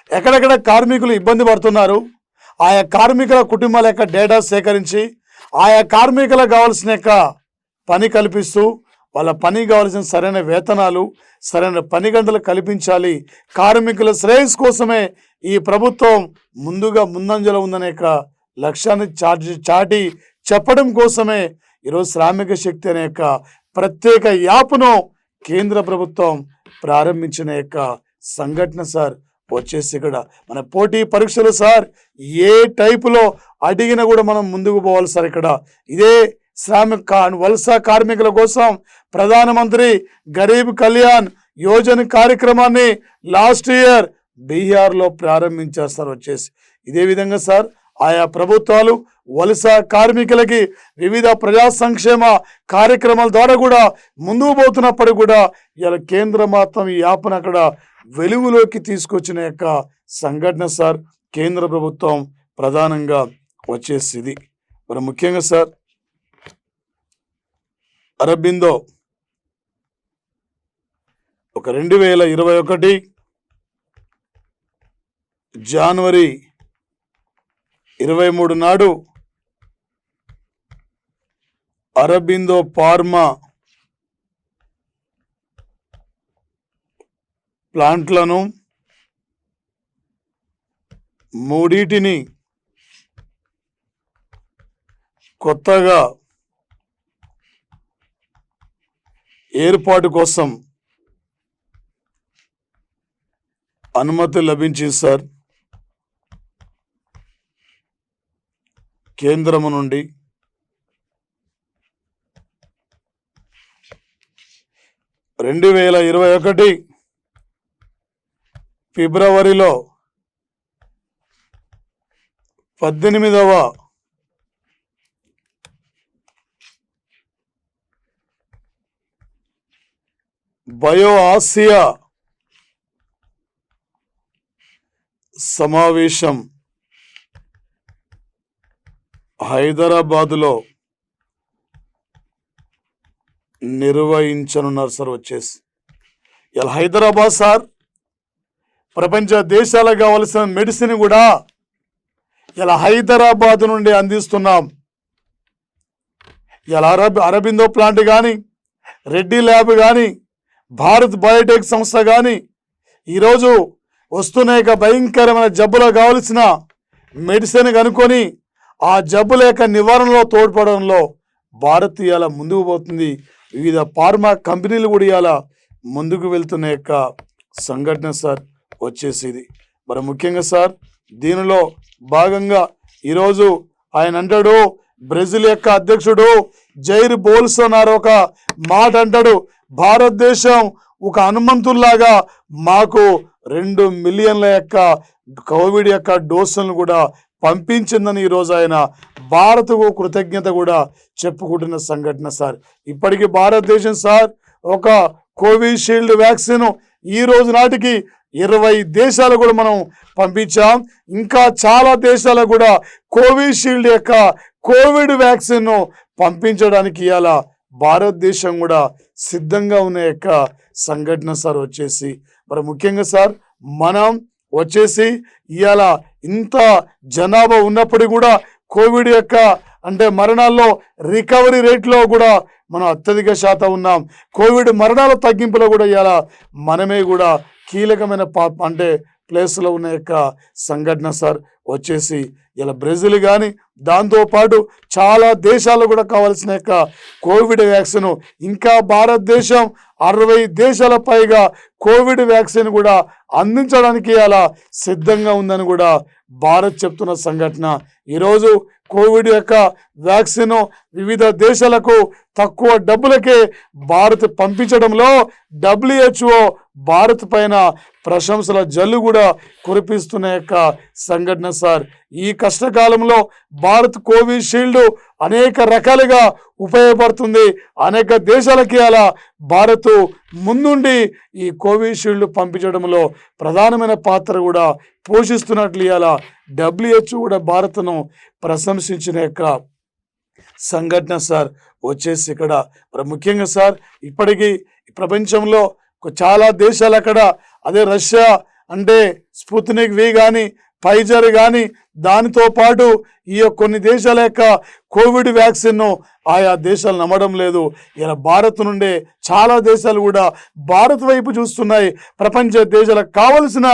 ఎక్కడెక్కడ కార్మికులు ఇబ్బంది పడుతున్నారు. ఆయా కార్మికుల కుటుంబాల యొక్క డేటా సేకరించి ఆయా కార్మికులకు కావాల్సిన యొక్క పని కల్పిస్తూ వాళ్ళ పని కావాల్సిన సరైన వేతనాలు, సరైన పని గంటలు కల్పించాలి. కార్మికుల శ్రేయస్సు కోసమే ఈ ప్రభుత్వం ముందంజలో ఉందనే యొక్క లక్ష్యాన్ని చాటి చెప్పడం కోసమే ఈరోజు శ్రామిక శక్తి అనే యొక్క ప్రత్యేక యాప్ను కేంద్ర ప్రభుత్వం ప్రారంభించిన యొక్క సంఘటన సార్. వచ్చేసి ఇక్కడ మన పోటీ పరీక్షలు సార్ ఏ టైపులో అడిగినా కూడా మనం ముందుకు పోవాలి సార్. ఇక్కడ ఇదే వలస కార్మికుల కోసం ప్రధానమంత్రి గరీబ్ కళ్యాణ్ యోజన కార్యక్రమాన్ని లాస్ట్ ఇయర్ బీహార్లో ప్రారంభించారు సార్. వచ్చేసి ఇదే విధంగా సార్ ఆయా ప్రభుత్వాలు వలస కార్మికులకి వివిధ ప్రజా సంక్షేమ కార్యక్రమాల ద్వారా కూడా ముందుకు పోతున్నప్పటికీ కూడా ఇలా కేంద్రం మాత్రం ఈ యాప్ను అక్కడ వెలుగులోకి తీసుకొచ్చిన యొక్క సంఘటన సార్ కేంద్ర ప్రభుత్వం ప్రధానంగా వచ్చేసి ఇది. మరి ముఖ్యంగా సార్ అరబిందో ఒక 2021 జనవరి 23 నాడు అరబిందో ఫార్మా ప్లాంట్లను మూడింటిని కొత్తగా ఏర్పాటు కోసం అనుమతి లభించింది సార్ కేంద్రము నుండి. రెండు 2021 ఫిబ్రవరిలో 18వ బయో ఆసియా సమావేశం హైదరాబాదులో నిర్వహించనున్నారు సార్. వచ్చేసి ఇలా హైదరాబాద్ సార్ ప్రపంచ దేశాలకు కావలసిన మెడిసిన్ కూడా ఇలా హైదరాబాద్ నుండి అందిస్తున్నాం. ఇలా అరబిందో ప్లాంట్ కానీ, రెడ్డి ల్యాబ్ కానీ, భారత్ బయోటెక్ సంస్థ కానీ ఈరోజు వస్తున్న భయంకరమైన జబ్బులకు కావలసిన మెడిసిన్ కనుక్కొని ఆ జబ్బుల యొక్క నివారణలో తోడ్పడంలో భారత్ ఇలా ముందుకు పోతుంది. వివిధ ఫార్మా కంపెనీలు కూడా ఇలా ముందుకు వెళ్తున్న యొక్క సంఘటన సార్ వచ్చేసేది. మరి ముఖ్యంగా సార్ దీనిలో భాగంగా ఈరోజు ఆయన అంటాడు, బ్రెజిల్ యొక్క అధ్యక్షుడు జైర్ బోల్సోనారో ఒక మాట అంటాడు, భారతదేశం ఒక హనుమంతుల్లాగా మాకు 2 మిలియన్ల యొక్క కోవిడ్ యొక్క డోసులను కూడా పంపించిందని ఈరోజు ఆయన భారత్కు కృతజ్ఞత కూడా చెప్పుకుంటున్న సంఘటన సార్. ఇప్పటికీ భారతదేశం సార్ ఒక కోవిషీల్డ్ వ్యాక్సిన్ ఈ రోజు నాటికి 20 దేశాలు కూడా మనం పంపించాం. ఇంకా చాలా దేశాలకు కూడా కోవిషీల్డ్ యొక్క కోవిడ్ వ్యాక్సిన్ పంపించడానికి ఇవాళ భారతదేశం కూడా సిద్ధంగా ఉన్న యొక్క సంఘటన సార్ వచ్చేసి. మరి ముఖ్యంగా సార్ మనం వచ్చేసి ఇవాళ ఇంత జనాభా ఉన్నప్పటికీ కూడా కోవిడ్ యొక్క అంటే మరణాల్లో రికవరీ రేట్లో కూడా మనం అత్యధిక శాతం ఉన్నాం. కోవిడ్ మరణాల తగ్గింపులో కూడా ఇవాళ మనమే కూడా కీలకమైన అంటే ప్లేస్లో ఉన్న యొక్క సంఘటన సార్ వచ్చేసి. ఇలా బ్రెజిల్ కానీ దాంతోపాటు చాలా దేశాలు కూడా కావాల్సిన యొక్క కోవిడ్ వ్యాక్సిన్ ఇంకా భారతదేశం 60 దేశాల పైగా కోవిడ్ వ్యాక్సిన్ కూడా అందించడానికి అలా సిద్ధంగా ఉందని కూడా భారత్ చెప్తున్న సంఘటన. ఈరోజు కోవిడ్ యొక్క వ్యాక్సిన్ వివిధ దేశాలకు తక్కువ డబ్బులకే భారత్ పంపించడంలో WHO భారత్ పైన ప్రశంసల జల్లు కూడా కురిపిస్తున్న యొక్క సంఘటన సార్. ఈ కష్టకాలంలో భారత్ కోవిషీల్డ్ అనేక రకాలుగా ఉపయోగపడుతుంది. అనేక దేశాలకి అలా భారత్ ముందుండి ఈ కోవిషీల్డ్ పంపించడంలో ప్రధానమైన పాత్ర కూడా పోషిస్తున్నట్లు ఇలా WHO కూడా భారత్ను ప్రశంసించిన యొక్క సంఘటన సార్ వచ్చేసి ఇక్కడ. ముఖ్యంగా సార్ ఇప్పటికీ ప్రపంచంలో చాలా దేశాలు అక్కడ అదే రష్యా అంటే స్పుత్నిక్ వి కానీ ఫైజర్ కానీ దానితో పాటు ఈ కొన్ని దేశాల యొక్క కోవిడ్ వ్యాక్సిన్ను ఆయా దేశాలు నమ్మడం లేదు. ఇలా భారత్ నుండే చాలా దేశాలు కూడా భారత్ వైపు చూస్తున్నాయి. ప్రపంచ దేశాలకు కావలసిన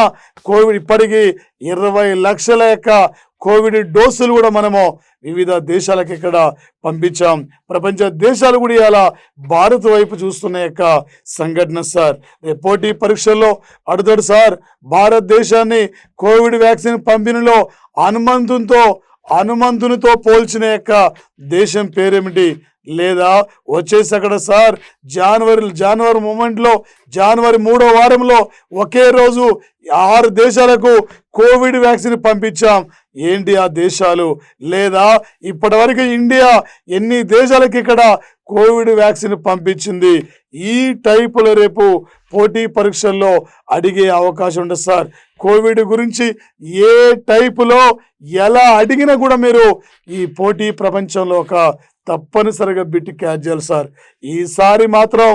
కోవిడ్ ఇప్పటికీ 20 లక్షల యొక్క కోవిడ్ డోసులు కూడా మనము వివిధ దేశాలకు ఇక్కడ పంపించాం. ప్రపంచ దేశాలు కూడా ఇలా భారత్ వైపు చూస్తున్న యొక్క సంఘటన సార్. పోటీ పరీక్షల్లో అడుగుతాడు సార్, భారతదేశాన్ని కోవిడ్ వ్యాక్సిన్ పంపిణీలో హనుమంతునితో పోల్చిన యొక్క దేశం పేరేమిటి? లేదా వచ్చేసి అక్కడ సార్ జనవరి మూమెంట్లో జనవరి 3వ వారంలో ఒకే రోజు 6 దేశాలకు కోవిడ్ వ్యాక్సిన్ పంపించాం. ఏంటి ఆ దేశాలు? లేదా ఇప్పటివరకు ఇండియా ఎన్ని దేశాలకు ఇక్కడ కోవిడ్ వ్యాక్సిన్ పంపించింది? ఈ టైపులో రేపు పోటీ పరీక్షల్లో అడిగే అవకాశం ఉంటుంది సార్. కోవిడ్ గురించి ఏ టైపులో ఎలా అడిగినా కూడా మీరు ఈ పోటీ ప్రపంచంలో ఒక తప్పనిసరిగా బిట్ క్యాచ్ చేయాలి సార్. ఈసారి మాత్రం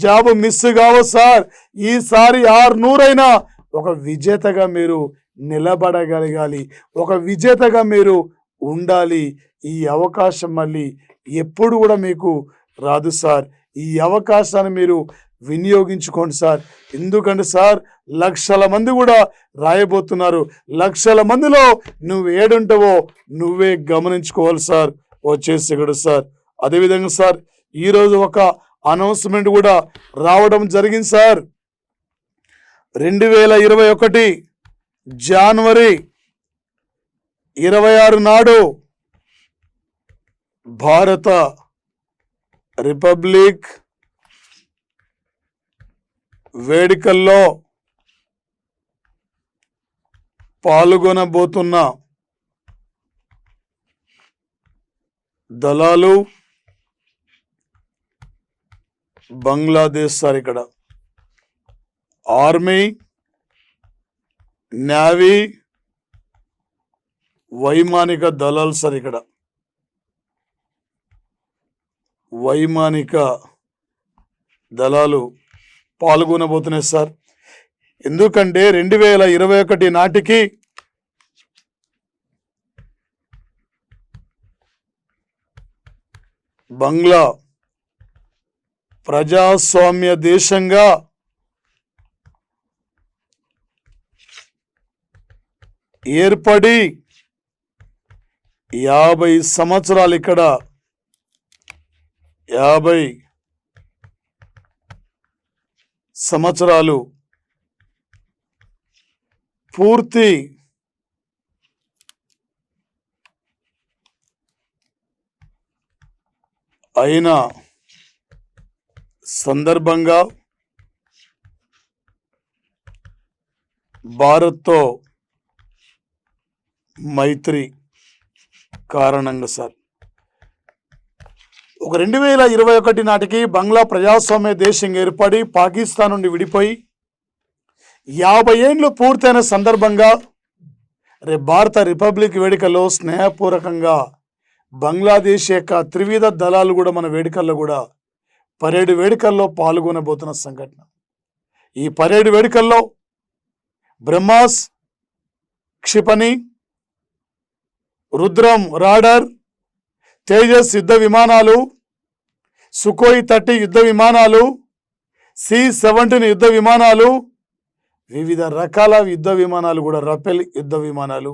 జాబ్ మిస్ కావద్దు సార్. ఈసారి 600 ఒక విజేతగా మీరు నిలబడగలగాలి, ఒక విజేతగా మీరు ఉండాలి. ఈ అవకాశం మళ్ళీ ఎప్పుడు కూడా మీకు రాదు సార్. ఈ అవకాశాన్ని మీరు వినియోగించుకోండి సార్. ఎందుకంటే సార్ లక్షల మంది కూడా రాయబోతున్నారు. లక్షల మందిలో నువ్వు ఏడుంటావో నువ్వే గమనించుకోవాలి సార్ వచ్చేసి ఇక్కడ సార్. అదేవిధంగా సార్ ఈరోజు ఒక అనౌన్స్మెంట్ కూడా రావడం జరిగింది సార్. 2021 జనవరి 26 నాడు భారత రిపబ్లిక్ వేడుకల్లో పాల్గొనబోతున్న దళాలు బంగ్లాదేశ్ సార్. ఇక్కడ ఆర్మీ, నేవీ, వైమానిక దళాలు సార్. ఇక్కడ వైమానిక దళాలు పాల్గొనబోతున్నాయి సార్. ఎందుకంటే 2021 నాటికి బంగ్లా ప్రజాస్వామ్య దేశంగా ఏర్పడి 50 సంవత్సరాలు ఇక్కడ 50 సంవత్సరాలు పూర్తి అయిన సందర్భంగా భారత్తో మైత్రి కారణంగా సార్. ఒక 2021 నాటికి బంగ్లా ప్రజాస్వామ్య దేశం ఏర్పడి పాకిస్తాన్ నుండి విడిపోయి 50 ఏండ్లు పూర్తయిన సందర్భంగా భారత రిపబ్లిక్ వేడుకలో స్నేహపూర్వకంగా బంగ్లాదేశ్ యొక్క త్రివిధ దళాలు కూడా మన వేడుకల్లో కూడా పరేడ్ వేడుకల్లో పాల్గొనబోతున్న సంఘటన. ఈ పరేడ్ వేడుకల్లో బ్రహ్మాస్ క్షిపణి, రుద్రం రాడార్, తేజస్ యుద్ధ విమానాలు, సుకోయ్ 30 యుద్ధ విమానాలు, C-17 యుద్ధ విమానాలు, వివిధ రకాల యుద్ధ విమానాలు కూడా, రఫేల్ యుద్ధ విమానాలు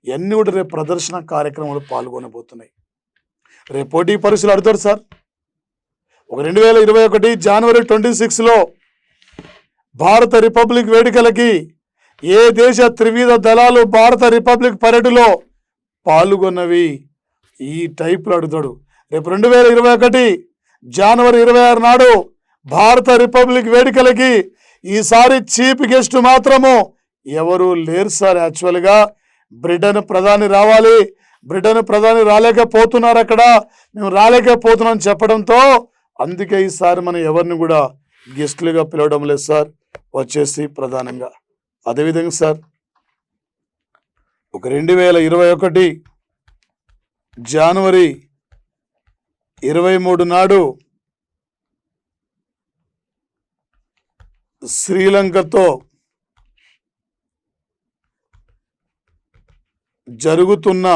ఇవన్నీ కూడా రేపు ప్రదర్శన కార్యక్రమాలు పాల్గొనబోతున్నాయి. రేపు పోటీ పరీక్షలు అడుగుతారు సార్. ఒక 2021 జనవరి 26లో భారత రిపబ్లిక్ వేడుకలకి ఏ దేశ త్రివిధ దళాలు భారత రిపబ్లిక్ పరేడ్లో పాల్గొన్నవి ఈ టైప్లో అడుగుతాడు. రేపు 2021 జనవరి 26 నాడు భారత రిపబ్లిక్ వేడుకలకి ఈసారి చీఫ్ గెస్ట్ మాత్రము ఎవరు లేరు సార్. యాక్చువల్గా బ్రిటన్ ప్రధాని రావాలి, బ్రిటన్ ప్రధాని రాలేకపోతున్నారు, అక్కడ మేము రాలేకపోతున్నాం చెప్పడంతో అందుకే ఈసారి మనం ఎవరిని కూడా గెస్ట్లుగా పిలవడం లేదు సార్. వచ్చేసి ప్రధానంగా అదేవిధంగా సార్ ఒక 2021 జనవరి 23 నాడు శ్రీలంకతో జరుగుతున్న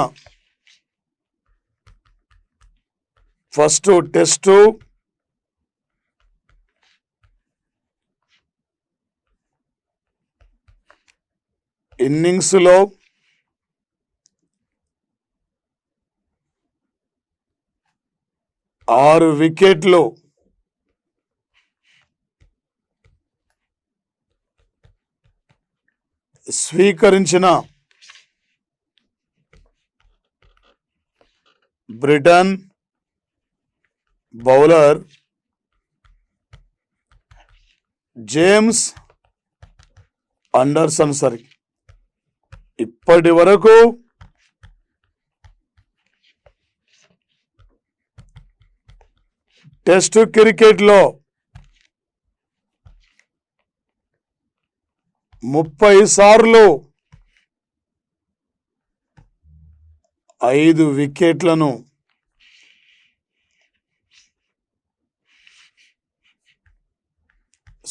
ఫస్ట్ టెస్టు ఇన్నింగ్స్లో ఆరు వికెట్లు స్వీకరించిన Britain bowler James Anderson sir ఇప్పటి వరకు టెస్ట్ క్రికెట్లో 30 సార్లు 5 వికెట్లను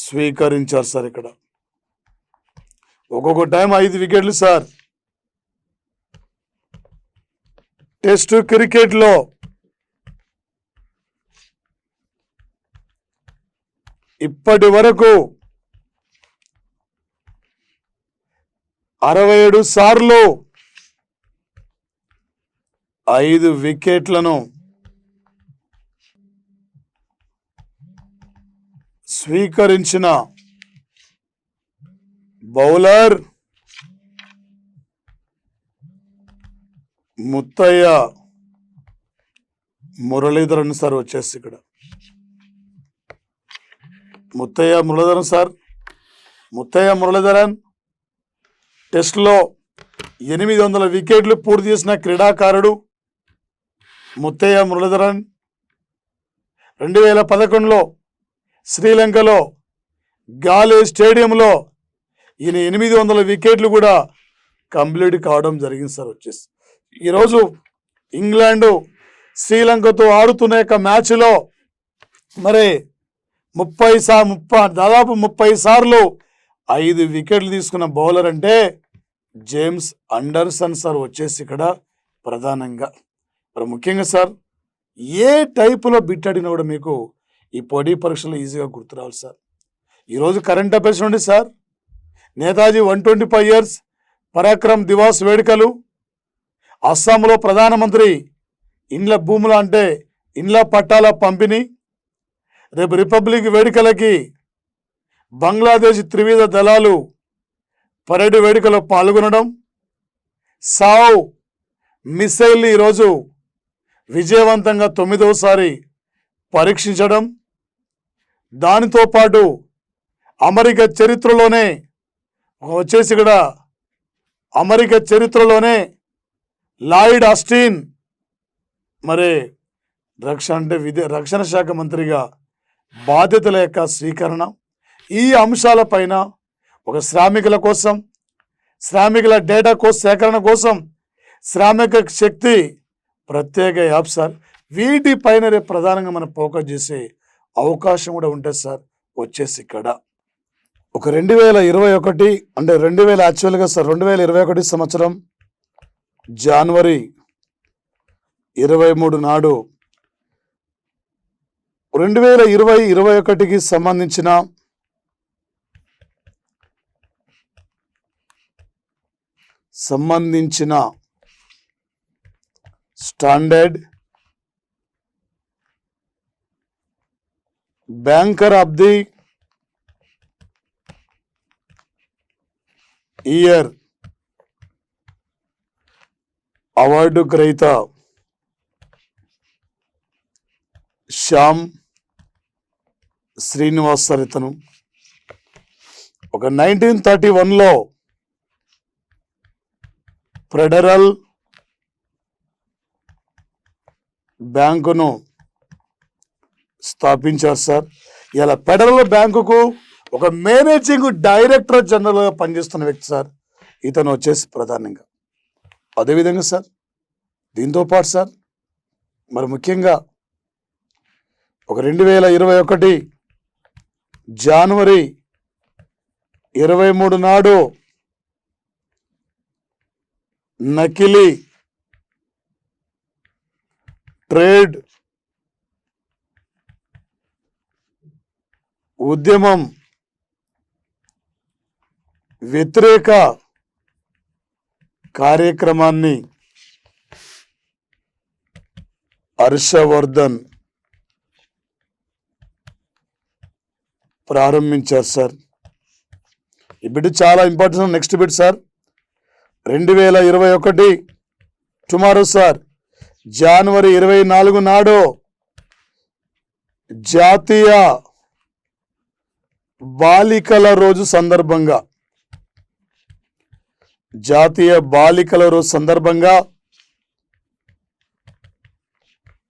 స్వీకరించారు సార్. ఇక్కడ ఒక్కొక్క టైం 5 వికెట్లు సార్. టెస్ట్ క్రికెట్లో ఇప్పటి వరకు 67 సార్లు 5 వికెట్లను స్వీకరించిన బౌలర్ ముత్తయ్య మురళీధరన్ సార్. వచ్చేసి ఇక్కడ ముత్తయ్య మురళీధరన్ సార్. ముత్తయ్య మురళీధరన్ టెస్ట్లో 800 వికెట్లు పూర్తి చేసిన క్రీడాకారుడు ముత్తయ్య మురళీధరన్. 2011లో శ్రీలంకలో గాలే స్టేడియంలో ఈయన 800 వికెట్లు కూడా కంప్లీట్ కావడం జరిగింది సార్. వచ్చేసి ఈరోజు ఇంగ్లాండు శ్రీలంకతో ఆడుతున్న యొక్క మ్యాచ్లో మరి దాదాపు 30 సార్లు 5 వికెట్లు తీసుకున్న బౌలర్ అంటే జేమ్స్ అండర్సన్ సార్. వచ్చేసి ఇక్కడ ప్రధానంగా మరి ముఖ్యంగా సార్ ఏ టైపులో బిట్ అడిగినా కూడా మీకు ఈ పోటీ పరీక్షలు ఈజీగా గుర్తు రావాలి సార్. ఈరోజు కరెంట్ అఫైర్స్ నుండి సార్ నేతాజీ 125 ఇయర్స్ పరాక్రమ్ దివాస్ వేడుకలు, అస్సాంలో ప్రధానమంత్రి ఇండ్ల భూముల అంటే ఇండ్ల పట్టాల పంపిణీ, రేపు రిపబ్లిక్ వేడుకలకి బంగ్లాదేశ్ త్రివిధ దళాలు పరేడ్ వేడుకలో పాల్గొనడం, సావ్ మిసైల్ ఈరోజు విజయవంతంగా 9వసారి పరీక్షించడం, దానితో పాటు అమెరికా చరిత్రలోనే వచ్చేసి ఇక్కడ అమెరికా చరిత్రలోనే లాయిడ్ ఆస్టిన్ మరి రక్షణ శాఖ మంత్రిగా బాధ్యతల యొక్క స్వీకరణ. ఈ అంశాలపైన ఒక శ్రామికుల కోసం, శ్రామికుల డేటా సేకరణ కోసం శ్రామిక శక్తి ప్రత్యేక యాప్ సార్. వీటిపైన రేపు ప్రధానంగా మనం ఫోకస్ చేసే అవకాశం కూడా ఉంటుంది సార్. వచ్చేసి ఇక్కడ ఒక 2021 అంటే 2021 సంవత్సరం జనవరి 23 నాడు 2020-21కి సంబంధించిన standard banker of the year award గ్రహీత శ్యామ్ శ్రీనివాస్ సార్. ఇతను ఒక 1931లో ఫెడరల్ బ్యాంకును స్థాపించారు సార్. ఇలా ఫెడరల్ బ్యాంకుకు ఒక మేనేజింగ్ డైరెక్టర్ జనరల్గా పనిచేస్తున్న వ్యక్తి సార్. ఇతను వచ్చేసి ప్రధానంగా అదేవిధంగా సార్ దీంతో పాటు సార్ మరి ముఖ్యంగా ఒక 2021 జనవరి 23 నాడు నకిలీ ట్రేడ్ ఉద్యమం వ్యతిరేక కార్యక్రమాన్ని హర్షవర్ధన్ ప్రారంభించారు సార్. ఈ బిట్ చాలా important. Next bit sir 2021 tomorrow sir జనవరి 24 నాడు జాతీయ బాలికల రోజు సందర్భంగా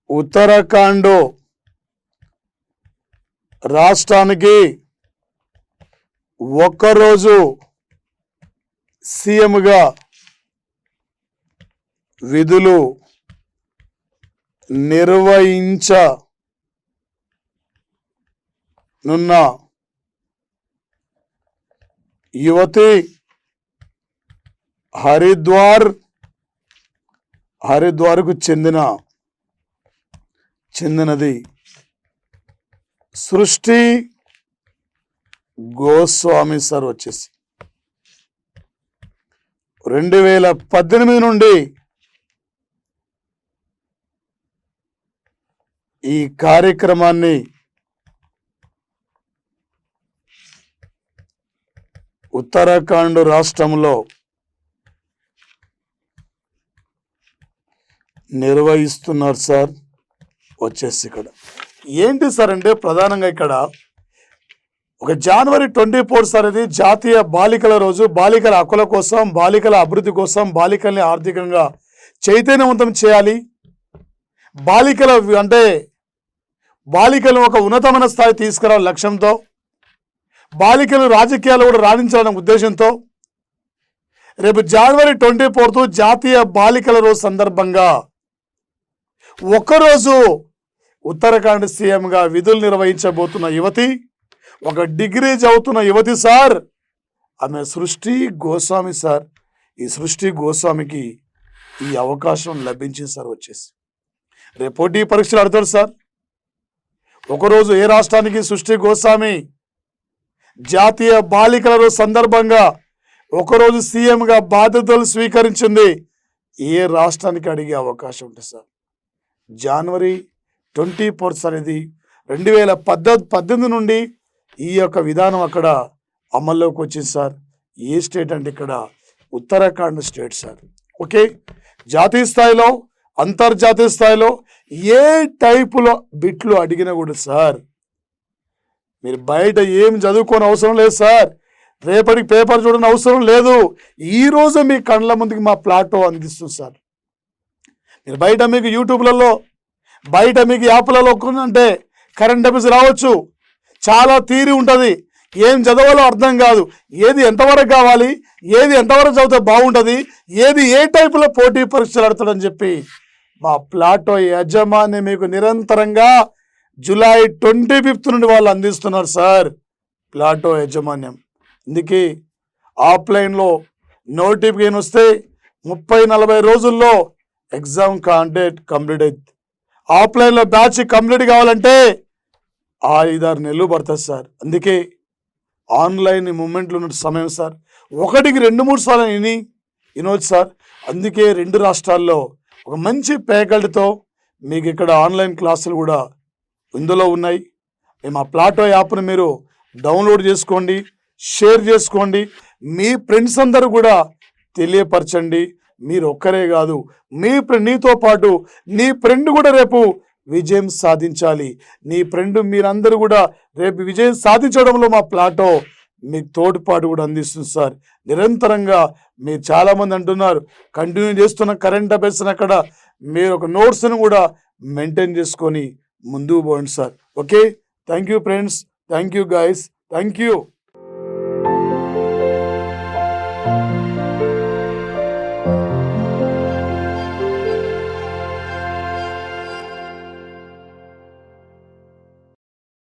ఉత్తరాఖండ్ రాష్ట్రానికి ఒక్కరోజు సీఎంగా విధులు నిర్వహించనున్న యువతి హరిద్వార్కు చెందినది సృష్టి గోస్వామి సార్. వచ్చేసి 2018 నుండి ఈ కార్యక్రమాన్ని ఉత్తరాఖండ్ రాష్ట్రంలో నిర్వహిస్తున్నారు సార్. వచ్చేసి ఇక్కడ ఏంటి సార్ అంటే ప్రధానంగా ఇక్కడ ఒక జనవరి 24 సార్ ఇది జాతీయ బాలికల రోజు. బాలికల హక్కుల కోసం, బాలికల అభివృద్ధి కోసం, బాలికల్ని ఆర్థికంగా చైతన్యవంతం చేయాలి, బాలికలు ఒక ఉన్నతమైన స్థాయి తీసుకురావాలి లక్ష్యంతో బాలికలు రాజకీయాలు కూడా రాణించాలనే ఉద్దేశంతో రేపు జనవరి 24 జాతీయ బాలికల రోజు సందర్భంగా ఒకరోజు ఉత్తరాఖండ్ సీఎంగా విధులు నిర్వహించబోతున్న యువతి, ఒక డిగ్రీ చదువుతున్న యువతి సార్, ఆమె సృష్టి గోస్వామి సార్. ఈ సృష్టి గోస్వామికి ఈ అవకాశం లభించింది సార్. వచ్చేసి రేపు పోటీ పరీక్షలు అడతాడు సార్. ఒకరోజు ఏ రాష్ట్రానికి సృష్టి గోస్వామి జాతీయ బాలికల రోజు సందర్భంగా ఒకరోజు సీఎంగా బాధ్యతలు స్వీకరించింది, ఏ రాష్ట్రానికి అడిగే అవకాశం ఉంటుంది సార్. జనవరి 24 అనేది 2018 నుండి ఈ యొక్క విధానం అక్కడ అమల్లోకి వచ్చింది సార్. ఏ స్టేట్ అంటే ఇక్కడ ఉత్తరాఖండ్ స్టేట్ సార్. ఓకే, జాతీయ స్థాయిలో అంతర్జాతీయ స్థాయిలో ఏ టైపులో బిట్లు అడిగినా కూడా సార్, మీరు బయట ఏం చదువుకోని అవసరం లేదు సార్. రేపటికి పేపర్ చూడని అవసరం లేదు. ఈరోజు మీ కళ్ళ ముందుకి మా ప్లాటో అందిస్తుంది సార్. మీరు బయట మీకు యూట్యూబ్లలో బయట మీకు యాప్లలో అంటే కరెంట్ అఫైర్స్ రావచ్చు, చాలా థియరీ ఉంటుంది, ఏం చదవాలో అర్థం కాదు, ఏది ఎంతవరకు కావాలి, ఏది ఎంతవరకు చదివితే బాగుంటుంది, ఏది ఏ టైపులో పోటీ పరీక్షలు ఆడతాడని చెప్పి మా ప్లాటో యజమాని మీకు నిరంతరంగా జూలై 25 నుండి వాళ్ళు అందిస్తున్నారు సార్. ప్లాటో యాజమాన్యం. అందుకే ఆఫ్లైన్లో నోటిఫికేషన్ వస్తే 30-40 రోజుల్లో ఎగ్జామ్ కాంటెంట్ కంప్లీట్ అవుతుంది. ఆఫ్లైన్లో బ్యాచ్ కంప్లీట్ కావాలంటే 5-6 నెలలు పడుతుంది సార్. అందుకే ఆన్లైన్ మూమెంట్లో ఉన్న సమయం సార్. 1కి 2-3 సార్లు వినవచ్చు సార్. అందుకే 2 రాష్ట్రాల్లో ఒక మంచి ఫ్యాకల్టీతో మీకు ఇక్కడ ఆన్లైన్ క్లాసులు కూడా ఇందులో ఉన్నాయి. మేము ఆ ప్లాటో యాప్ను మీరు డౌన్లోడ్ చేసుకోండి, షేర్ చేసుకోండి, మీ ఫ్రెండ్స్ అందరూ కూడా తెలియపరచండి. మీరు ఒక్కరే కాదు, నీతో పాటు నీ ఫ్రెండ్ కూడా రేపు విజయం సాధించాలి. నీ ఫ్రెండ్ మీరందరూ కూడా రేపు విజయం సాధించడంలో మా ప్లాటో మీకు తోడ్పాటు కూడా అందిస్తుంది సార్. నిరంతరంగా మీరు చాలామంది అంటున్నారు కంటిన్యూ చేస్తున్న కరెంట్ అఫైర్స్ అక్కడ మీరు ఒక నోట్స్ను కూడా మెయింటైన్ చేసుకొని ముందుకు పోండి sir. Okay, thank you friends, thank you guys, thank you.